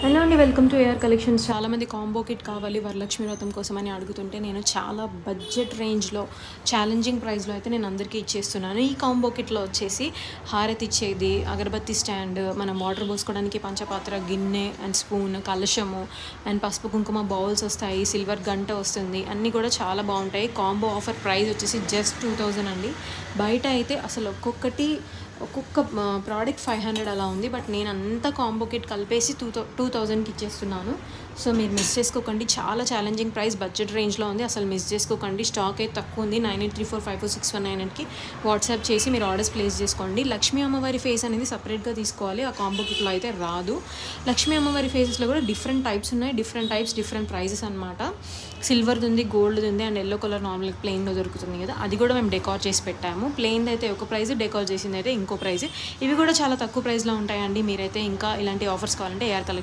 Hello అండి, welcome to AR collections. చాలామంది combo kit కావాలి వరలక్ష్మి వ్రతం కోసం అని అడుగుతుంటే నేను చాలా బడ్జెట్ రేంజ్లో ఛాలెంజింగ్ ప్రైస్లో అయితే నేను అందరికీ ఇచ్చేస్తున్నాను. ఈ కాంబో కిట్లో వచ్చేసి హారతి ఇచ్చేది, అగరబత్తి స్టాండ్, మనం వాటర్ పోసుకోవడానికి పంచపాత్ర, గిన్నె అండ్ స్పూన్, కలశము అండ్ పసుపు కుంకుమ బౌల్స్ వస్తాయి, సిల్వర్ గంట వస్తుంది. అన్నీ కూడా చాలా బాగుంటాయి. కాంబో ఆఫర్ ప్రైస్ వచ్చేసి జస్ట్ 2000 అండి. బయట అయితే అసలు ఒక్కొక్క ప్రోడక్ట్ 500 అలా ఉంది. బట్ నేను అంత కాంబో కిట్ కలిపేసి 2000కి ఇచ్చేస్తున్నాను. సో మీరు మిస్ చేసుకోకండి. చాలా ఛాలెంజింగ్ ప్రైస్, బడ్జెట్ రేంజ్లో ఉంది. అసలు మిస్ చేసుకోకండి. స్టాక్ అయితే తక్కువ ఉంది. 9834546198కి వాట్సాప్ చేసి మీరు ఆర్డర్స్ ప్లేస్ చేసుకోండి. లక్ష్మీ అమ్మవారి ఫేస్ అనేది సపరేట్గా తీసుకోవాలి. ఆ కాంబో కిట్లో అయితే రాదు. లక్ష్మీ అమ్మవారి ఫేసెస్లో కూడా డిఫరెంట్ టైప్స్ ఉన్నాయి. డిఫరెంట్ ప్రైజెస్ అనమాట. సిల్వర్ది ఉంది, గోల్డ్ది ఉంది అండ్ ఎల్లో కలర్ నార్మల్ ప్లెయిన్లో దొరుకుతుంది కదా, అది కూడా మేము డెకార్ చేసి పెట్టాము. ప్లెయిన్ అయితే ఒక ప్రైస్, డెకార్ చేసింది అయితే ఇంకో ప్రైస్. ఇవి కూడా చాలా తక్కువ ప్రైస్లో ఉంటాయండి. మీరైతే ఇంకా ఇలాంటి ఆఫర్స్ కావాలంటే ఏఆర్ కలెక్షన్